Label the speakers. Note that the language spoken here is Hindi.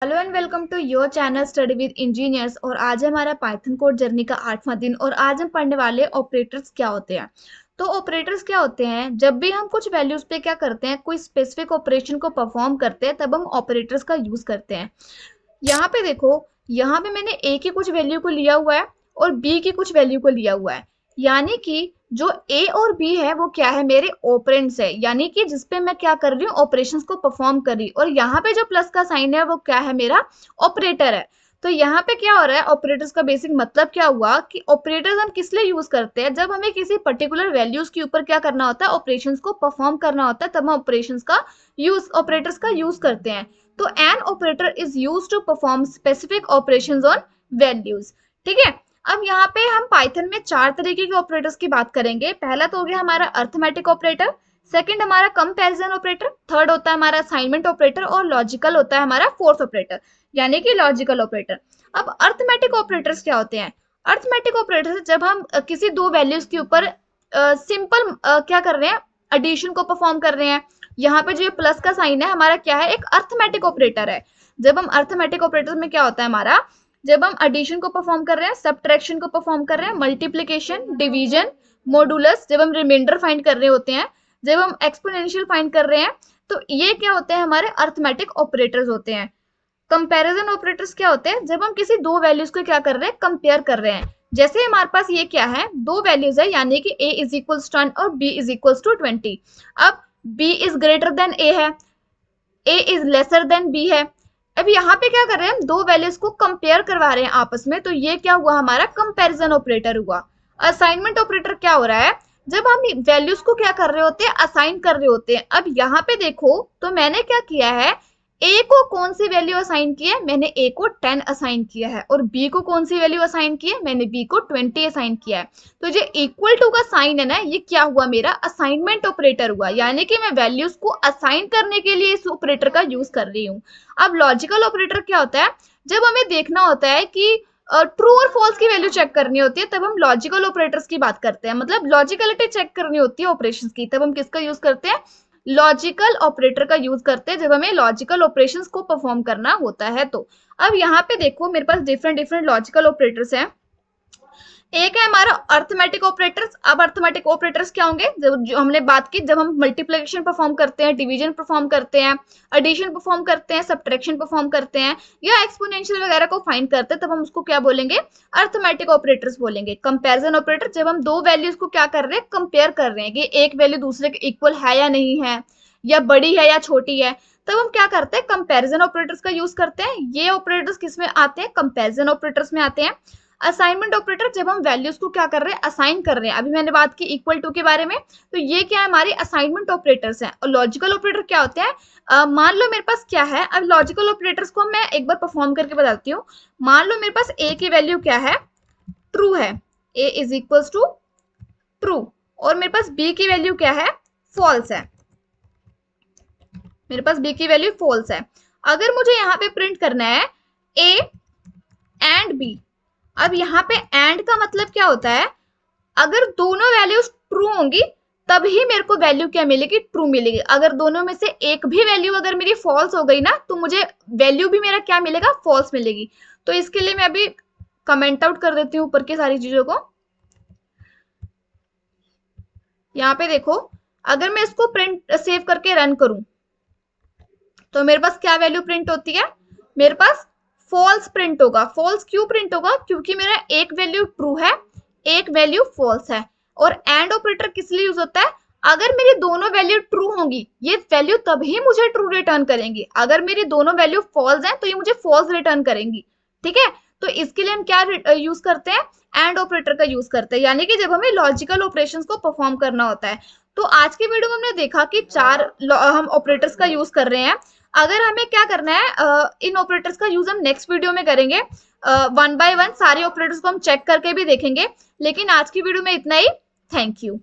Speaker 1: Hello and welcome to your channel study with engineers. और आज है हमारा पाइथन कोड जर्नी का 8वां दिन और आज हम पढ़ने वाले ऑपरेटर्स क्या होते हैं। तो ऑपरेटर्स क्या होते हैं, जब भी हम कुछ वैल्यूज पे क्या करते हैं, कोई स्पेसिफिक ऑपरेशन को परफॉर्म करते हैं तब हम ऑपरेटर्स का यूज करते हैं। यहाँ पे देखो, यहाँ पे मैंने ए की कुछ वैल्यू को लिया हुआ है और बी की कुछ वैल्यू को लिया हुआ है, यानी कि जो ए और बी है वो क्या है, मेरे ऑपरेंड्स है, यानी कि जिसपे मैं क्या कर रही हूँ, ऑपरेशंस को परफॉर्म कर रही हूँ। और यहाँ पे जो प्लस का साइन है वो क्या है, मेरा ऑपरेटर है। तो यहाँ पे क्या हो रहा है, ऑपरेटर्स का बेसिक मतलब क्या हुआ कि ऑपरेटर्स हम किस लिए यूज करते हैं, जब हमें किसी पर्टिकुलर वैल्यूज के ऊपर क्या करना होता है, ऑपरेशंस को परफॉर्म करना होता है, तब हम ऑपरेशंस का यूज, ऑपरेटर्स का यूज करते हैं। तो an operator is use to perform specific operations on values. ठीक है, अब यहाँ पे हम पाइथन में 4 तरीके के ऑपरेटर्स की बात करेंगे। पहला तो हो गया हमारा अर्थमेटिक ऑपरेटर, सेकंड हमारा कंपैरिजन ऑपरेटर, थर्ड होता है हमारा असाइनमेंट ऑपरेटर और लॉजिकल होता है हमारा फोर्थ ऑपरेटर, यानी कि लॉजिकल ऑपरेटर। अब अर्थमेटिक ऑपरेटर्स क्या होते हैं? अर्थमेटिक ऑपरेटर्स जब हम किसी दो वैल्यूज के ऊपर सिंपल क्या कर रहे हैं, एडिशन को परफॉर्म कर रहे हैं। यहाँ पे जो ये प्लस का साइन है हमारा क्या है, एक अर्थमेटिक ऑपरेटर है। जब हम अर्थमेटिक ऑपरेटर में क्या होता है हमारा, जब हम एडिशन को परफॉर्म कर रहे हैं, सब्ट्रैक्शन को परफॉर्म कर रहे हैं, मल्टीप्लिकेशन, डिवीजन, मॉडुलस, जब हम रिमाइंडर फाइंड कर रहे होते हैं, जब हम एक्सपोनेंशियल फाइंड कर रहे हैं, तो ये क्या होते हैं, हमारे अर्थमेटिक ऑपरेटर्स होते हैं। कंपैरिजन ऑपरेटर्स क्या होते हैं, जब हम किसी दो वैल्यूज को क्या कर रहे हैं, कंपेयर कर रहे हैं। जैसे हमारे पास ये क्या है, दो वैल्यूज है, यानी कि a इज इक्वल्स टू 10 और b इज इक्वल्स टू 20। अब b is greater than a है, a is lesser than b है। अब यहाँ पे क्या कर रहे हैं, हम दो वैल्यूज को कंपेयर करवा रहे हैं आपस में, तो ये क्या हुआ, हमारा कंपैरिजन ऑपरेटर हुआ। असाइनमेंट ऑपरेटर क्या हो रहा है, जब हम वैल्यूज को क्या कर रहे होते हैं, असाइन कर रहे होते हैं। अब यहाँ पे देखो, तो मैंने क्या किया है, a को कौन सी वैल्यू असाइन की है, मैंने a को 10 असाइन किया है, और b को कौन सी वैल्यू असाइन की है, मैंने b को 20 असाइन किया है। तो ये इक्वल टू का साइन है ना, ये क्या हुआ, मेरा असाइनमेंट ऑपरेटर हुआ, यानी कि मैं वैल्यूज को असाइन करने के लिए इस ऑपरेटर का यूज कर रही हूँ। अब लॉजिकल ऑपरेटर क्या होता है, जब हमें देखना होता है कि ट्रू और फॉल्स की वैल्यू चेक करनी होती है, तब हम लॉजिकल ऑपरेटर्स की बात करते हैं। मतलब लॉजिकलिटी चेक करनी होती है ऑपरेशंस की, तब हम किसका यूज करते हैं, लॉजिकल ऑपरेटर का यूज करते हैं, जब हमें लॉजिकल ऑपरेशंस को परफॉर्म करना होता है। तो अब यहाँ पे देखो, मेरे पास डिफरेंट लॉजिकल ऑपरेटर्स हैं। एक है हमारा अर्थमेटिक ऑपरेटर्स। अब अर्थमेटिक ऑपरेटर्स क्या होंगे, जो हमने बात की, जब हम मल्टीप्लिकेशन परफॉर्म करते हैं, डिवीजन परफॉर्म करते हैं, एडिशन परफॉर्म करते हैं, सब्ट्रैक्शन परफॉर्म करते हैं, या एक्सपोनेंशियल वगैरह को फाइंड करते हैं, तब हम उसको क्या बोलेंगे, अर्थमेटिक ऑपरेटर्स बोलेंगे। कंपैरिजन ऑपरेटर, जब हम दो वैल्यूज को क्या कर रहे हैं, कंपेयर कर रहे हैं कि एक वैल्यू दूसरे के इक्वल है या नहीं है, या बड़ी है या छोटी है, तब हम क्या करते हैं, कंपैरिजन ऑपरेटर्स का यूज करते हैं। ये ऑपरेटर्स किसमें आते हैं, कंपैरिजन ऑपरेटर्स में आते हैं। असाइनमेंट ऑपरेटर, जब हम वैल्यूज को क्या कर रहे हैं, असाइन कर रहे हैं। अभी मैंने बात की इक्वल टू के बारे में, तो ये क्या है, हमारे असाइनमेंट ऑपरेटर्स हैं। और लॉजिकल ऑपरेटर क्या होते हैं, मान लो मेरे पास क्या है, अब लॉजिकल ऑपरेटर्स को मैं एक बार परफॉर्म करके बताती हूँ। मान लो मेरे पास a की वैल्यू क्या है, ट्रू है, a is equals to true, और मेरे पास b की वैल्यू क्या है, फॉल्स है, मेरे पास b की वैल्यू फॉल्स है। अगर मुझे यहाँ पे प्रिंट करना है a एंड b, अब यहाँ पे एंड का मतलब क्या होता है, अगर दोनों वैल्यूज ट्रू होंगी तभी मेरे को वैल्यू क्या मिलेगी, ट्रू मिलेगी। अगर दोनों में से एक भी वैल्यू अगर मेरी फॉल्स हो गई ना, तो मुझे वैल्यू भी मेरा क्या मिलेगा, फॉल्स मिलेगी। तो इसके लिए मैं अभी कमेंट आउट कर देती हूँ ऊपर की सारी चीजों को। यहाँ पे देखो, अगर मैं इसको प्रिंट सेव करके रन करूं, तो मेरे पास क्या वैल्यू प्रिंट होती है, मेरे पास फॉल्स प्रिंट होगा। फॉल्स क्यों प्रिंट होगा, क्योंकि मेरा एक वैल्यू ट्रू है, एक वैल्यू फॉल्स है। और एंड ऑपरेटर किस लिए यूज होता है, अगर मेरी दोनों वैल्यू ट्रू होंगी, ये वैल्यू तभी मुझे ट्रू रिटर्न करेंगी। अगर मेरी दोनों वैल्यू फॉल्स हैं, तो ये मुझे फॉल्स रिटर्न करेंगी। ठीक है, तो इसके लिए हम क्या यूज करते हैं, एंड ऑपरेटर का यूज करते हैं, यानी कि जब हमें लॉजिकल ऑपरेशंस को परफॉर्म करना होता है। तो आज की वीडियो में हमने देखा कि 4 हम ऑपरेटर्स का यूज कर रहे हैं। अगर हमें क्या करना है, इन ऑपरेटर्स का यूज हम नेक्स्ट वीडियो में करेंगे, 1 बाय 1 सारे ऑपरेटर्स को हम चेक करके भी देखेंगे। लेकिन आज की वीडियो में इतना ही। Thank you.